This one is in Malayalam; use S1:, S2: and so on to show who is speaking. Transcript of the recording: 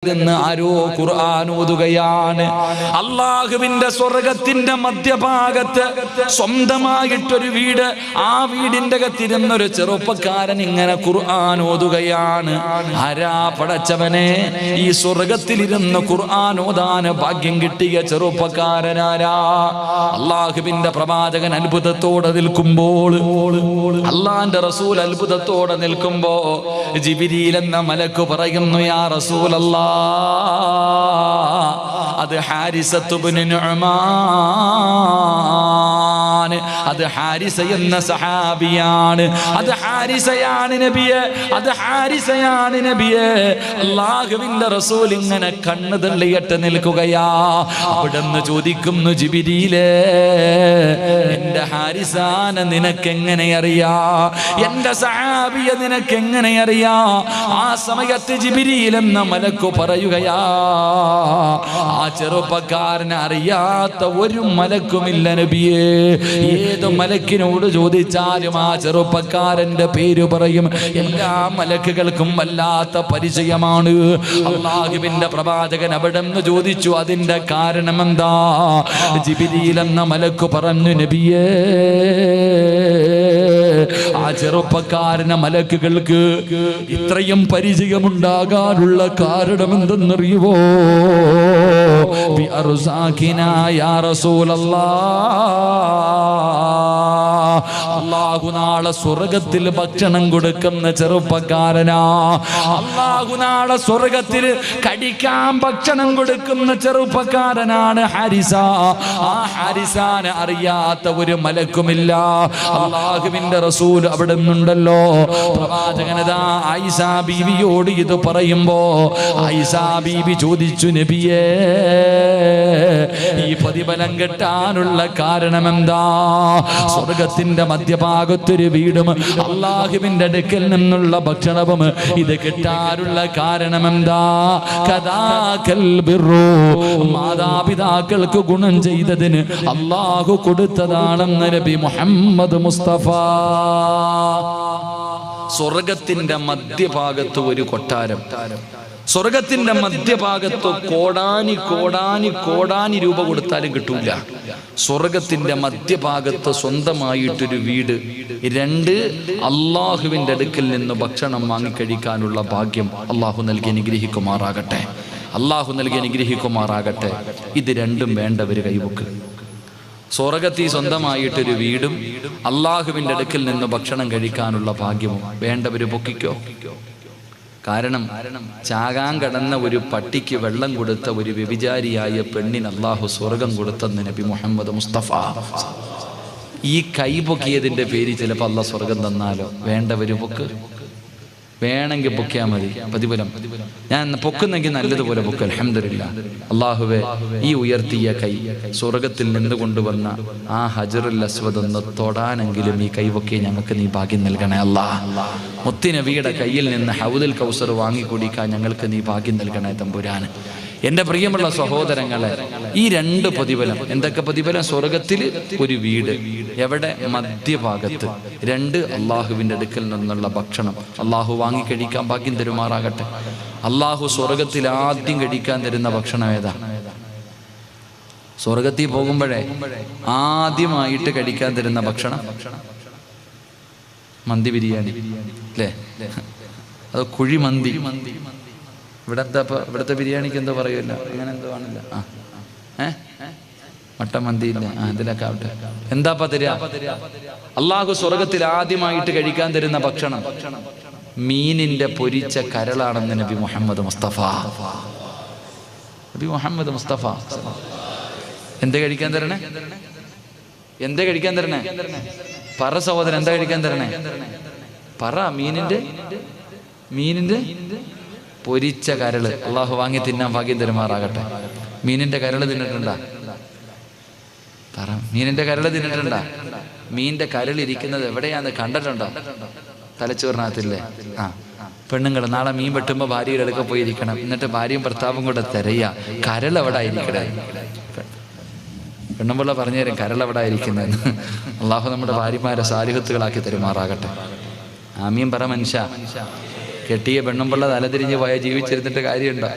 S1: നിന്ന് ആരോ ഖുർആൻ ഓതുകയാണ്. അല്ലാഹുവിന്റെ സ്വർഗത്തിന്റെ മധ്യഭാഗത്ത് സ്വന്തമായിട്ടൊരു വീട്, ആ വീടിന്റെ അകത്തിരുന്നൊരു ചെറുപ്പക്കാരൻ ഇങ്ങനെ ഖുർആൻ ഓതുകയാണ്. ആരാ പടച്ചവനെ ഈ സ്വർഗത്തിലിരുന്ന് ഖുർആൻ ഓതാൻ ഭാഗ്യം കിട്ടിയ ചെറുപ്പക്കാരനാരാ? അല്ലാഹുവിന്റെ പ്രവാചകൻ അത്ഭുതത്തോടെ നിൽക്കുമ്പോൾ, അല്ലാഹുവിന്റെ റസൂൽ അത്ഭുതത്തോടെ നിൽക്കുമ്പോ ജിബ്രീൽ എന്ന മലക്ക് പറയുന്നു, യാ റസൂലല്ലാഹ്, അത് ഹാരിസത്ത് ഇബ്നു നുഅ്മാൻ, അത് ഹാരിസ എന്ന സഹാബിയാണ്. അത് ഹാരിസയാണ് നബിയെ, അത് ഹാരിസയാണ് നബിയെ. അല്ലാഹുവിന്റെ റസൂൽ ഇങ്ങനെ കണ്ണ് തള്ളിയിട്ട് നിൽക്കുകയാ. അവിടുന്ന് ചോദിക്കുന്നു, ജിബ്രീലേ, എന്റെ ഹാരിസാനെ നിനക്കെങ്ങനെ അറിയാ? എന്റെ സഹാബിയെ നിനക്കെങ്ങനെ അറിയാ? ആ സമയത്ത് ജിബ്രീൽ എന്ന മലക്ക് പറയുകയാ, ആ ചെറുപ്പക്കാരനെ അറിയാത്ത ഒരു മലക്കുമില്ല നബിയേ. ഏത് മലക്കിനോട് ചോദിച്ചാലും ആ ചെറുപ്പക്കാരന്റെ പേര് പറയും. എല്ലാ മലക്കുകൾക്കും വല്ലാത്ത പരിചയമാണ്. അല്ലാഹുവിന്റെ പ്രവാചകൻ അവിടെ നിന്ന് ചോദിച്ചു, അതിന്റെ കാരണം എന്താ? ജിബ്രീൽ എന്ന മലക്ക് പറഞ്ഞു, നബിയേ, ആ ചെറുപ്പക്കാരനെ മലക്കുകൾക്ക് ഇത്രയും പരിചയമുണ്ടാകാനുള്ള കാരണം എന്തെന്നറിയുവോ? യാ റസൂലല്ലാഹ്, അല്ലാഹു നാളെ സ്വർഗത്തിൽ ഭക്ഷണം കൊടുക്കുന്ന ചെറുപ്പക്കാരനാ. അല്ലാഹു നാളെ സ്വർഗത്തിൽ കടിക്കാൻ ഭക്ഷണം കൊടുക്കുന്ന ചെറുപ്പക്കാരനാണ് ഹാരിസ. ആ ഹാരിസാനെ അറിയാത്ത ഒരു മലക്കുമില്ല. അല്ലാഹുവിന്റെ റസൂൽ അവിടെ നിന്നുണ്ടല്ലോ. പ്രവാചകനതാ ആയിഷ ബീവിയോട് ഇത് പറയുമ്പോ ആയിഷ ബീവി ചോദിച്ചു, നബിയേ, ഈ പ്രതിഫലം കിട്ടാനുള്ള കാരണം എന്താ? സ്വർഗത്തിന്റെ മധ്യഭാഗത്തൊരു വീടും അല്ലാഹുവിന്റെ അടുക്കൽ നിന്നുള്ള ഭക്ഷണവും, ഇത് കിട്ടാനുള്ള കാരണം എന്താ? കദാകൽ ബിർറു, മാതാപിതാക്കൾക്ക് ഗുണം ചെയ്തതിന് അല്ലാഹു കൊടുത്തതാണെന്ന് നബി മുഹമ്മദ് മുസ്തഫ. സ്വർഗത്തിന്റെ മധ്യഭാഗത്ത് ഒരു കൊട്ടാരം, സ്വർഗത്തിന്റെ മധ്യഭാഗത്ത് കോടാനി കോടാനി കോടാനി രൂപ കൊടുത്താലും കിട്ടൂല. സ്വർഗത്തിന്റെ മധ്യഭാഗത്ത് സ്വന്തമായിട്ടൊരു വീട്, രണ്ട് അള്ളാഹുവിന്റെ അടുക്കൽ നിന്ന് ഭക്ഷണം വാങ്ങിക്കഴിക്കാനുള്ള ഭാഗ്യം അള്ളാഹു നൽകി അനുഗ്രഹിക്കുമാറാകട്ടെ. അള്ളാഹു നൽകി അനുഗ്രഹിക്കുമാറാകട്ടെ. ഇത് രണ്ടും വേണ്ടവര് കൈവക്ക്. സ്വർഗത്തിൽ സ്വന്തമായിട്ടൊരു വീടും അള്ളാഹുവിന്റെ അടുക്കൽ നിന്ന് ഭക്ഷണം കഴിക്കാനുള്ള ഭാഗ്യവും വേണ്ടവര് പൊക്കിക്കോ. കാരണം ചാകാൻ കടന്ന ഒരു പട്ടിക്ക് വെള്ളം കൊടുത്ത ഒരു വ്യഭിചാരിയായ പെണ്ണിന് അല്ലാഹു സ്വർഗം കൊടുത്തെന്ന് നബി മുഹമ്മദ് മുസ്തഫ. ഈ കൈ പൊക്കിയതിന്റെ പേര് ചിലപ്പോൾ അല്ലാഹു സ്വർഗം തന്നാലോ. വേണ്ടവര് പൊക്ക്, വേണമെങ്കിൽ പൊക്കിയാൽ മതി. പ്രതിഫലം ഞാൻ പൊക്കുന്നെങ്കിൽ നല്ലതുപോലെ പൊക്ക്. അൽഹംദുലില്ലാഹ്. അല്ലാഹുവേ, ഈ ഉയർത്തിയ കൈ സ്വർഗത്തിൽ നിന്ന് കൊണ്ടുവന്ന ആ ഹജറുൽ അസ്വദ് ഒന്ന് തൊടാനെങ്കിലും ഈ കൈ പൊക്കി ഞങ്ങൾക്ക് നീ ഭാഗ്യം നൽകണേ അല്ലാഹ്. മുത്തുനബിയുടെ കയ്യിൽ നിന്ന് ഹൗദുൽ കൗസർ വാങ്ങിക്കുടിക്കാൻ ഞങ്ങൾക്ക് നീ ഭാഗ്യം നൽകണേ തമ്പുരാന്. എൻ്റെ പ്രിയമുള്ള സഹോദരങ്ങളെ, ഈ രണ്ട് പ്രതിഫലം, എന്തൊക്കെ പ്രതിഫലം? സ്വർഗത്തിൽ ഒരു വീട്, എവിടെ? മധ്യഭാഗത്ത്. രണ്ട്, അള്ളാഹുവിൻ്റെ അടുക്കൽ നിന്നുള്ള ഭക്ഷണം അള്ളാഹു വാങ്ങി കഴിക്കാൻ ഭാഗ്യം തരുമാറാകട്ടെ. അള്ളാഹു സ്വർഗത്തിൽ ആദ്യം കഴിക്കാൻ തരുന്ന ഭക്ഷണം ഏതാ? സ്വർഗത്തിൽ പോകുമ്പോഴേ ആദ്യമായിട്ട് കഴിക്കാൻ തരുന്ന ഭക്ഷണം മന്തി ബിരിയാണി അല്ലേ? അത് കുഴിമന്തി. ഇവിടുത്തെ ബിരിയാണിക്ക് എന്തോ പറയുമല്ലോ, അങ്ങനെ എന്തോ ആണല്ലോ. മട്ടൻ മന്തി ഇല്ല, ഇതിലൊക്കെ ആവട്ടെ. എന്താ തരിക? അള്ളാഹു സ്വർഗത്തിൽ ആദ്യമായിട്ട് കഴിക്കാൻ തരുന്ന ഭക്ഷണം മീനിന്റെ പൊരിച്ച കരളാണെന്ന് നബി മുഹമ്മദ് മുസ്തഫ. നബി മുഹമ്മദ് മുസ്തഫ എന്താ കഴിക്കാൻ തരണേ? എന്താ കഴിക്കാൻ തരണേ? പറ സഹോദരൻ, എന്താ കഴിക്കാൻ തരണേ? പറ. മീനിന്റെ പൊരിച്ച കരള് അള്ളാഹു വാങ്ങി തിന്നാൻ ഭാഗ്യം തരുമാറാകട്ടെ. മീനിന്റെ കരള് തിന്നിട്ടുണ്ടാ? പറ. മീനിന്റെ കരള് തിന്നിട്ടുണ്ടാ? മീനിന്റെ കരളിരിക്കുന്നത് എവിടെയാന്ന് കണ്ടിട്ടുണ്ടോ? തലച്ചോറിനകത്തില്ലേ? പെണ്ണുങ്ങൾ നാളെ മീൻ വെട്ടുമ്പോ ഭാര്യയുടെ അടുക്ക പോയിരിക്കണം. എന്നിട്ട് ഭാര്യയും ഭർത്താവും കൂടെ തിരയാ, കരളെവിടെ ഇരിക്കണേ. പെണ്ണുമ്പിള്ള പറഞ്ഞു തരും കരളെവിടെ ഇരിക്കുന്നതെന്ന്. അള്ളാഹു നമ്മുടെ ഭാര്യമാരെ സാലിഹത്തുകളാക്കി തരുമാറാകട്ടെ. ആമീൻ പറ മനുഷ്യ. കെട്ടിയ പെണ്ണുമ്പിള്ള തലതിരിഞ്ഞ് പോയാൽ ജീവിച്ചിരുന്നിട്ട് കാര്യമുണ്ടോ?